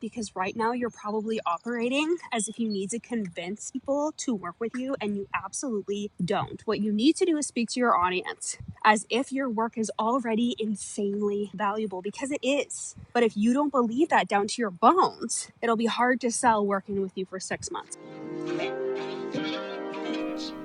because right now you're probably operating as if you need to convince people to work with you, and you absolutely don't. What you need to do is speak to your audience as if your work is already insanely valuable, because it is. But if you don't believe that down to your bones, it'll be hard to sell working with you for 6 months.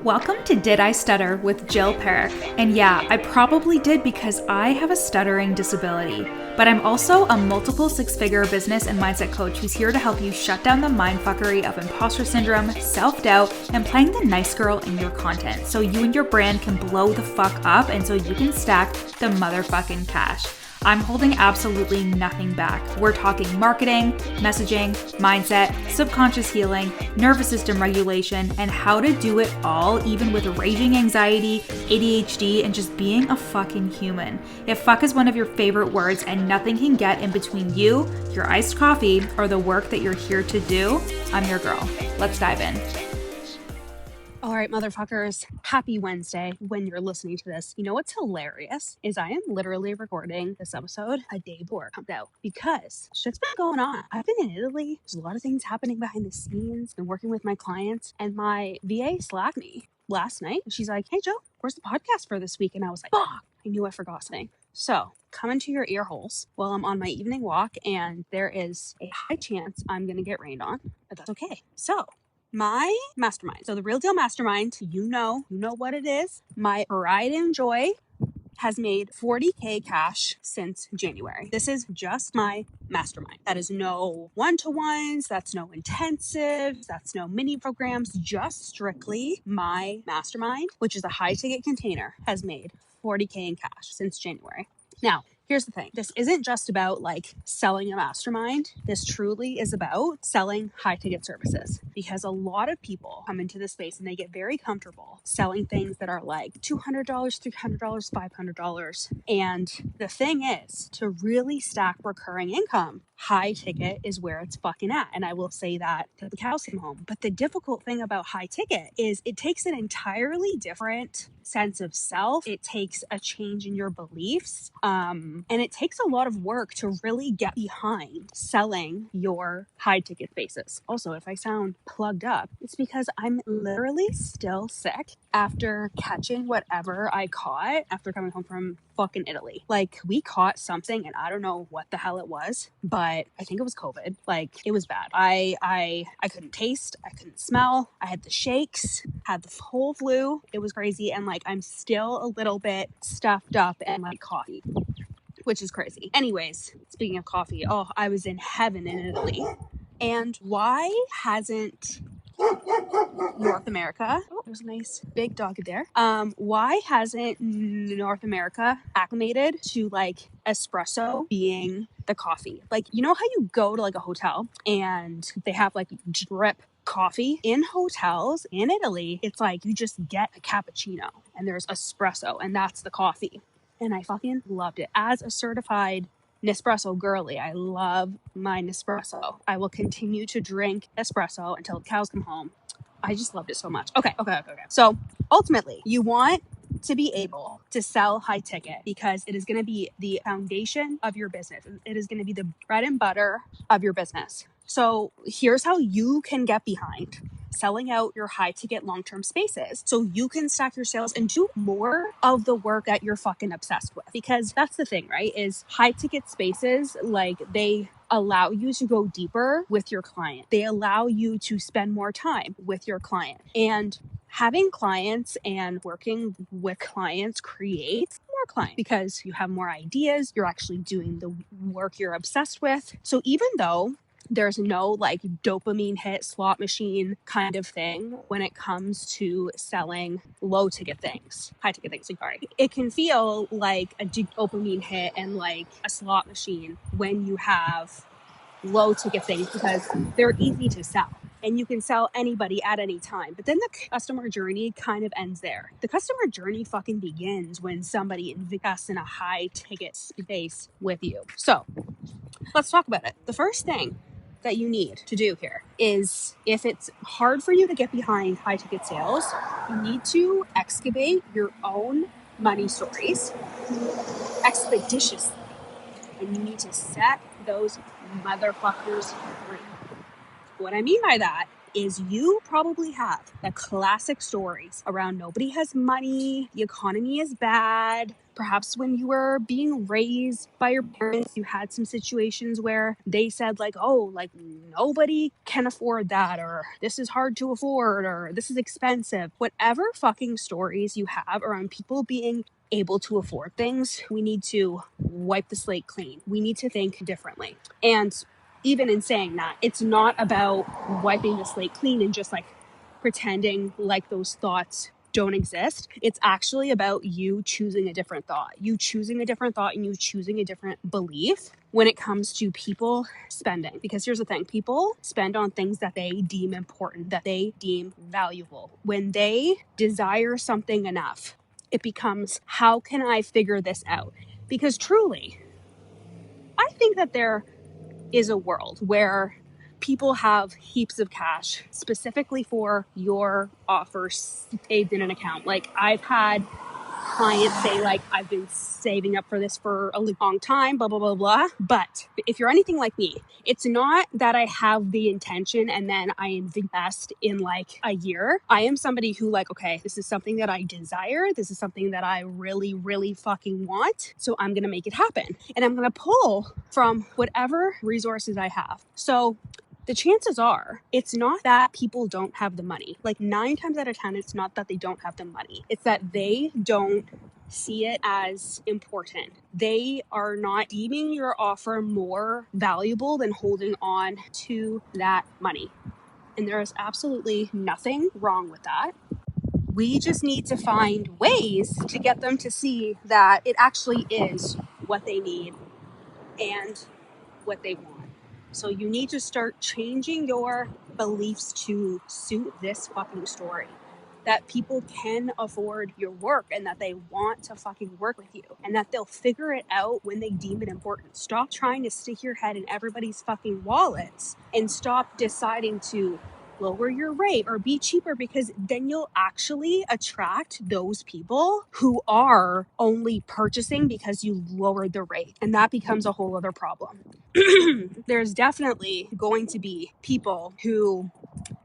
Welcome to Did I Stutter with Jill Perick. And yeah, I probably did because I have a stuttering disability. But I'm also a multiple six-figure business and mindset coach who's here to help you shut down the mindfuckery of imposter syndrome, self-doubt, and playing the nice girl in your content so you and your brand can blow the fuck up and so you can stack the motherfucking cash. I'm holding absolutely nothing back. We're talking marketing, messaging, mindset, subconscious healing, nervous system regulation, and how to do it all even with raging anxiety, ADHD, and just being a fucking human. If fuck is one of your favorite words and nothing can get in between you, your iced coffee, or the work that you're here to do, I'm your girl. Let's dive in. All right, motherfuckers, happy Wednesday when you're listening to this. You know what's hilarious is I am literally recording this episode a day before it comes out because shit's been going on. I've been in Italy. There's a lot of things happening behind the scenes. Been working with my clients, and my VA slacked me last night. She's like, "Hey, Joe, where's the podcast for this week?" And I was like, "Fuck, I knew I forgot something." So come into your ear holes while I'm on my evening walk, and there is a high chance I'm going to get rained on, but that's okay. So my mastermind. So the Real Deal Mastermind, you know what it is. My pride and joy has made 40K cash since January. This is just my mastermind. That is no one-to-ones, that's no intensives, that's no mini programs, just strictly my mastermind, which is a high ticket container, has made 40K in cash since January. Now, here's the thing. This isn't just about like selling a mastermind. This truly is about selling high ticket services, because a lot of people come into this space and they get very comfortable selling things that are like $200, $300, $500. And the thing is, to really stack recurring income, high ticket is where it's fucking at. And I will say that till the cows come home. But the difficult thing about high ticket is it takes an entirely different sense of self. It takes a change in your beliefs. And it takes a lot of work to really get behind selling your high ticket spaces. Also, if I sound plugged up, it's because I'm literally still sick after catching whatever I caught after coming home from fucking Italy. Like, we caught something and I don't know what the hell it was, but I think it was COVID. Like, it was bad. I couldn't taste, I couldn't smell, I had the shakes, had the whole flu. It was crazy, and like I'm still a little bit stuffed up and like coffee, which is crazy. Anyways, speaking of coffee, I was in heaven in Italy. And why hasn't North America, there's a nice big dog there. Why hasn't North America acclimated to like espresso being the coffee? Like, you know how you go to like a hotel and they have like drip coffee? In hotels in Italy, it's like you just get a cappuccino and there's espresso and that's the coffee. And I fucking loved it. As a certified Nespresso girly, I love my Nespresso. I will continue to drink espresso until the cows come home. I just loved it so much. Okay. So ultimately, you want to be able to sell high ticket because it is going to be the foundation of your business. It is going to be the bread and butter of your business. So here's how you can get behind selling out your high ticket long-term spaces so you can stack your sales and do more of the work that you're fucking obsessed with. Because that's the thing, right? Is high ticket spaces, like, they allow you to go deeper with your client. They allow you to spend more time with your client. And having clients and working with clients creates more clients because you have more ideas. You're actually doing the work you're obsessed with. So even though there's no like dopamine hit slot machine kind of thing when it comes to selling low ticket things, high ticket things. Sorry. It can feel like a dopamine hit and like a slot machine when you have low ticket things because they're easy to sell and you can sell anybody at any time. But then the customer journey kind of ends there. The customer journey fucking begins when somebody invests in a high ticket space with you. So let's talk about it. The first thing that you need to do here is, if it's hard for you to get behind high ticket sales, you need to excavate your own money stories expeditiously. and you need to set those motherfuckers free. What I mean by that is you probably have the classic stories around nobody has money, the economy is bad. Perhaps when you were being raised by your parents, you had some situations where they said like, oh, like nobody can afford that, or this is hard to afford, or this is expensive. Whatever fucking stories you have around people being able to afford things, we need to wipe the slate clean. We need to think differently. And even in saying that, it's not about wiping the slate clean and just like pretending like those thoughts don't exist. It's actually about you choosing a different thought. You choosing a different thought and you choosing a different belief when it comes to people spending. Because here's the thing, people spend on things that they deem important, that they deem valuable. When they desire something enough, it becomes, how can I figure this out? Because truly, I think that there is a world where people have heaps of cash specifically for your offers saved in an account. Like I've had clients say like, I've been saving up for this for a long time, blah, blah, blah, blah. But if you're anything like me, it's not that I have the intention and then I invest in like a year. I am somebody who like, okay, this is something that I desire. This is something that I really, really fucking want. So I'm going to make it happen. And I'm going to pull from whatever resources I have. So the chances are it's not that people don't have the money. Like 9 times out of 10, it's not that they don't have the money. It's that they don't see it as important. They are not deeming your offer more valuable than holding on to that money. And there is absolutely nothing wrong with that. We just need to find ways to get them to see that it actually is what they need and what they want. So you need to start changing your beliefs to suit this fucking story. That people can afford your work and that they want to fucking work with you and that they'll figure it out when they deem it important. Stop trying to stick your head in everybody's fucking wallets and stop deciding to lower your rate or be cheaper, because then you'll actually attract those people who are only purchasing because you lowered the rate. And that becomes a whole other problem. There's definitely going to be people who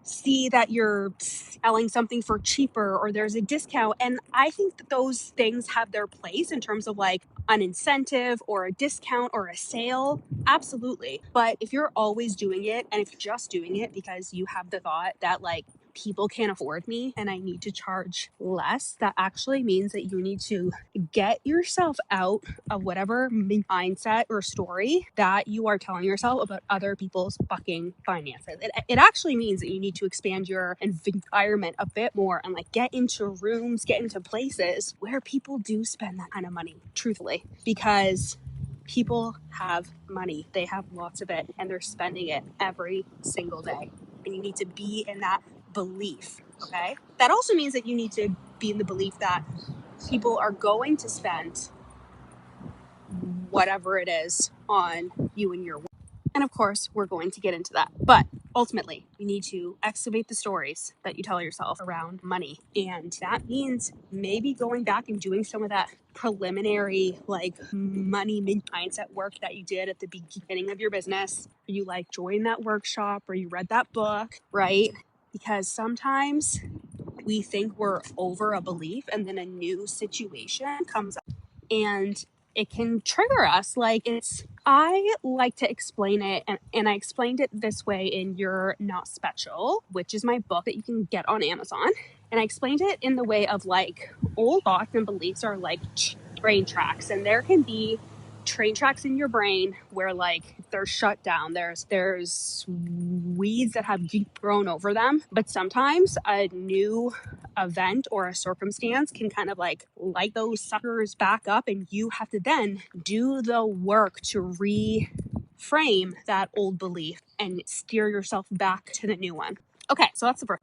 see that you're selling something for cheaper or there's a discount. And I think that those things have their place in terms of like an incentive or a discount or a sale. Absolutely. But if you're always doing it and if you're just doing it because you have the thought that like people can't afford me and I need to charge less, that actually means that you need to get yourself out of whatever mindset or story that you are telling yourself about other people's fucking finances. It actually means that you need to expand your environment a bit more and like get into rooms, get into places where people do spend that kind of money, truthfully, because people have money. They have lots of it and they're spending it every single day. And you need to be in that belief, okay? That also means that you need to be in the belief that people are going to spend whatever it is on you and your work. And of course, we're going to get into that. But ultimately, you need to excavate the stories that you tell yourself around money. And that means maybe going back and doing some of that preliminary like money mindset work that you did at the beginning of your business. You like joined that workshop or you read that book, right? Because sometimes we think we're over a belief and then a new situation comes up and it can trigger us. Like I like to explain it, and I explained it this way in You're Not Special, which is my book that you can get on Amazon. And I explained it in the way of like old thoughts and beliefs are like train tracks, and there can be train tracks in your brain where like they're shut down. There's weeds that have grown over them, but sometimes a new event or a circumstance can kind of like light those suckers back up, and you have to then do the work to reframe that old belief and steer yourself back to the new one. Okay, so that's the first.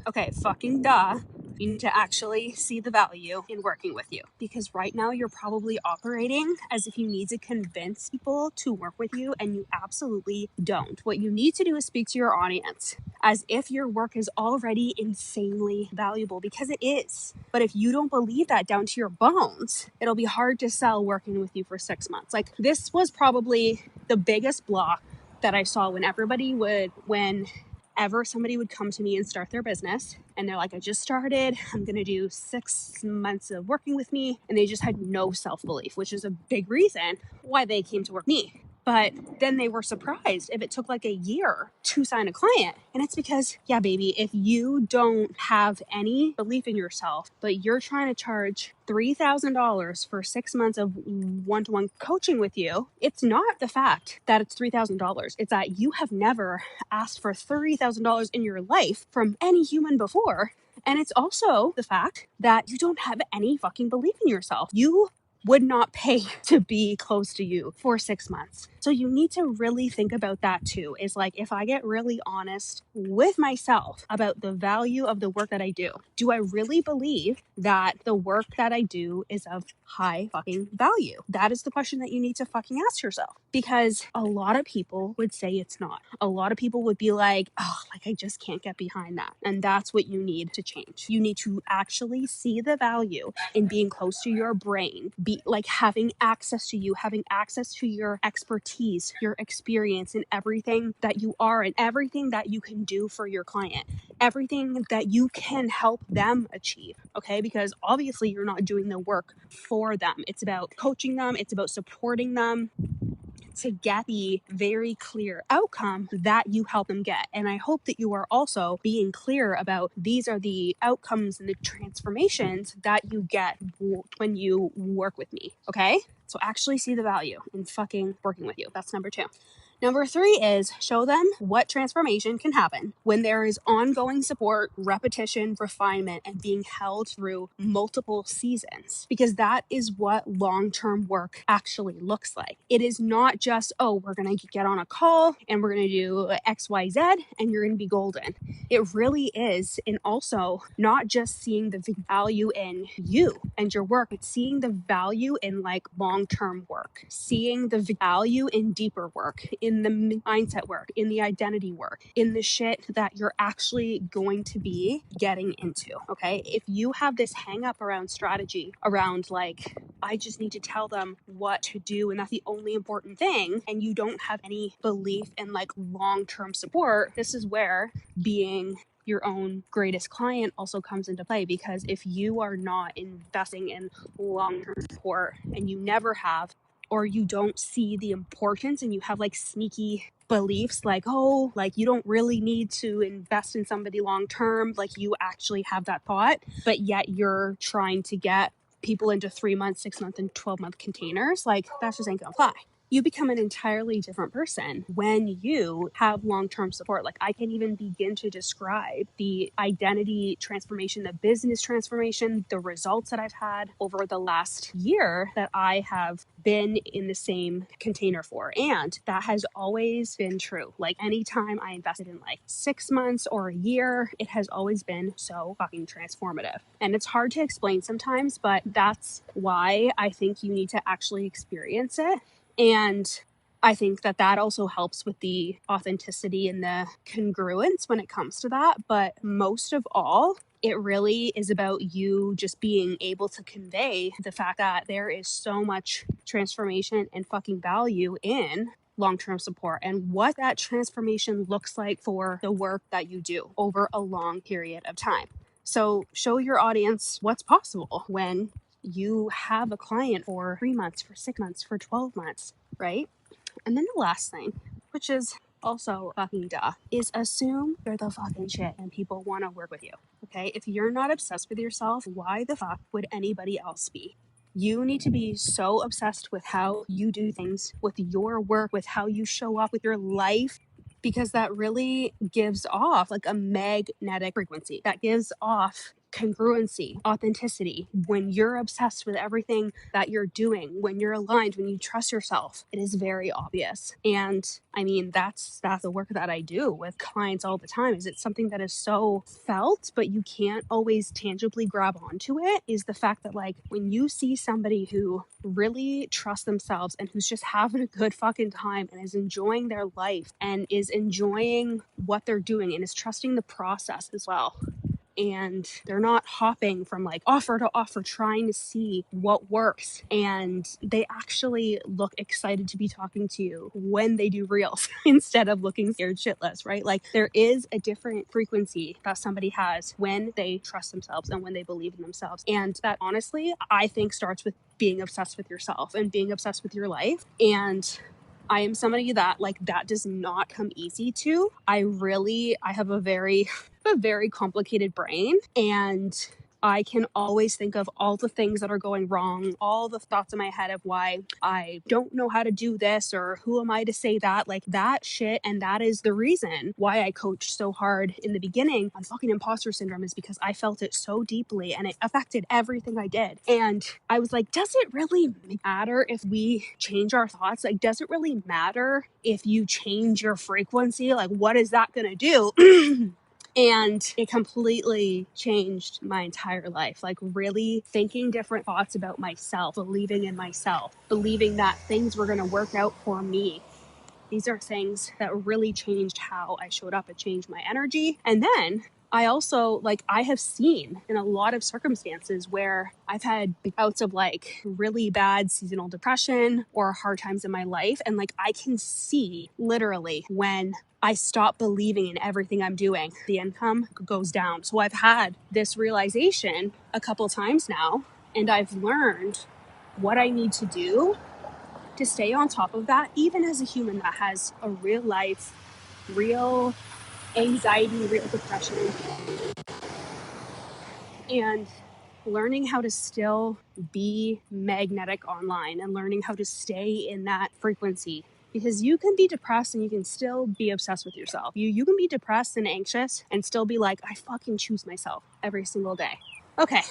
Okay, fucking duh. You need to actually see the value in working with you, because right now you're probably operating as if you need to convince people to work with you, and you absolutely don't. What you need to do is speak to your audience as if your work is already insanely valuable, because it is. But if you don't believe that down to your bones, it'll be hard to sell working with you for 6 months. Like, this was probably the biggest block that I saw whenever somebody would come to me and start their business, and they're like, I just started, I'm going to do 6 months of working with me. And they just had no self-belief, which is a big reason why they came to work with me. But then they were surprised if it took like a year to sign a client. And it's because, yeah, baby, if you don't have any belief in yourself, but you're trying to charge $3,000 for 6 months of one-to-one coaching with you, it's not the fact that it's $3,000. It's that you have never asked for $30,000 in your life from any human before. And it's also the fact that you don't have any fucking belief in yourself. You would not pay to be close to you for 6 months. So you need to really think about that too. Is like, if I get really honest with myself about the value of the work that I do I really believe that the work that I do is of high fucking value? That is the question that you need to fucking ask yourself, because a lot of people would say it's not. A lot of people would be like, oh, like, I just can't get behind that. And that's what you need to change. You need to actually see the value in being close to your brain, be like having access to you, having access to your expertise, your experience, and everything that you are and everything that you can do for your client, everything that you can help them achieve. Okay, because obviously you're not doing the work for them. It's about coaching them, it's about supporting them to get the very clear outcome that you help them get. And I hope that you are also being clear about, these are the outcomes and the transformations that you get when you work with me. Okay, so actually see the value in fucking working with you. That's number 2. Number 3 is show them what transformation can happen when there is ongoing support, repetition, refinement, and being held through multiple seasons. Because that is what long-term work actually looks like. It is not just, oh, we're going to get on a call and we're going to do X, Y, Z and you're going to be golden. It really is. And also not just seeing the value in you and your work, it's seeing the value in like long-term work, seeing the value in deeper work, in the mindset work, in the identity work, in the shit that you're actually going to be getting into. Okay, if you have this hang up around strategy, around like, I just need to tell them what to do and that's the only important thing, and you don't have any belief in like long-term support, this is where being your own greatest client also comes into play. Because if you are not investing in long-term support and you never have, or you don't see the importance and you have like sneaky beliefs like, oh, like you don't really need to invest in somebody long term, like you actually have that thought, but yet you're trying to get people into 3 month, 6 month, and 12-month containers, like that just ain't gonna fly. You become an entirely different person when you have long-term support. Like, I can't even begin to describe the identity transformation, the business transformation, the results that I've had over the last year that I have been in the same container for. And that has always been true. Like, anytime I invested in like 6 months or a year, it has always been so fucking transformative. And it's hard to explain sometimes, but that's why I think you need to actually experience it. And I think that that also helps with the authenticity and the congruence when it comes to that. But most of all, it really is about you just being able to convey the fact that there is so much transformation and fucking value in long-term support and what that transformation looks like for the work that you do over a long period of time. So show your audience what's possible when you have a client for 3 months, for 6 months, for 12 months, right? And then the last thing, which is also fucking duh, is assume you're the fucking shit and people want to work with you, okay? If you're not obsessed with yourself, why the fuck would anybody else be? You need to be so obsessed with how you do things, with your work, with how you show up with your life, because that really gives off like a magnetic frequency. That gives off congruency, authenticity, when you're obsessed with everything that you're doing, when you're aligned, when you trust yourself, it is very obvious. And I mean, that's the work that I do with clients all the time. Is it's something that is so felt, but you can't always tangibly grab onto it, is the fact that like when you see somebody who really trusts themselves and who's just having a good fucking time and is enjoying their life and is enjoying what they're doing and is trusting the process as well, and they're not hopping from like offer to offer trying to see what works, and they actually look excited to be talking to you when they do reels instead of looking scared shitless, right? Like there is a different frequency that somebody has when they trust themselves and when they believe in themselves, and that honestly I think starts with being obsessed with yourself and being obsessed with your life. And I am somebody that like that does not come easy to. I have a very complicated brain, and I can always think of all the things that are going wrong, all the thoughts in my head of why I don't know how to do this or who am I to say that, like that shit. And that is the reason why I coached so hard in the beginning on fucking imposter syndrome, is because I felt it so deeply and it affected everything I did. And I was like, does it really matter if we change our thoughts? Like, does it really matter if you change your frequency? Like, what is that going to do? And it completely changed my entire life. Like really thinking different thoughts about myself, believing in myself, believing that things were going to work out for me. These are things that really changed how I showed up. It changed my energy. And then I also, like, I have seen in a lot of circumstances where I've had bouts of like really bad seasonal depression or hard times in my life. And like, I can see literally when I stop believing in everything I'm doing, the income goes down. So I've had this realization a couple times now, and I've learned what I need to do to stay on top of that, even as a human that has a real life, real anxiety, real depression, and learning how to still be magnetic online and learning how to stay in that frequency. Because you can be depressed and you can still be obsessed with yourself. You can be depressed and anxious and still be like, I fucking choose myself every single day. Okay.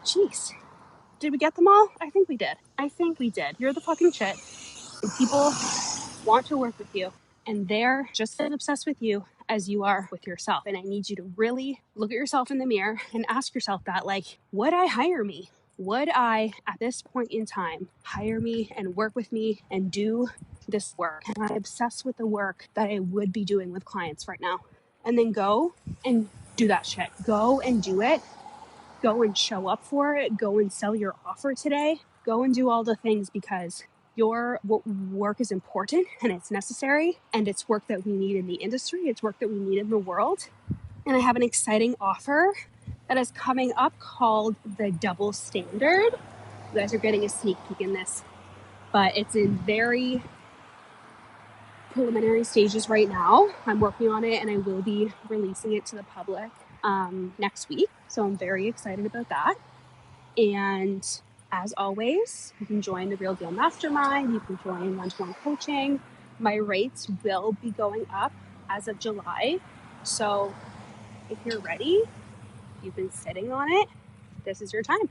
Jeez. Did we get them all? I think we did. You're the fucking shit. And people want to work with you, and they're just as obsessed with you as you are with yourself. And I need you to really look at yourself in the mirror and ask yourself that, like, would I hire me? Would I, at this point in time, hire me and work with me and do this work? Am I obsessed with the work that I would be doing with clients right now? And then go and do that shit. Go and do it. Go and show up for it. Go and sell your offer today. Go and do all the things, because your work is important and it's necessary, and it's work that we need in the industry. It's work that we need in the world. And I have an exciting offer that is coming up called the Double Standard. You guys are getting a sneak peek in this, but it's in very preliminary stages right now. I'm working on it and I will be releasing it to the public next week. So I'm very excited about that. And as always, you can join the Real Deal Mastermind. You can join one-to-one coaching. My rates will be going up as of July. So if you're ready, you've been sitting on it, this is your time.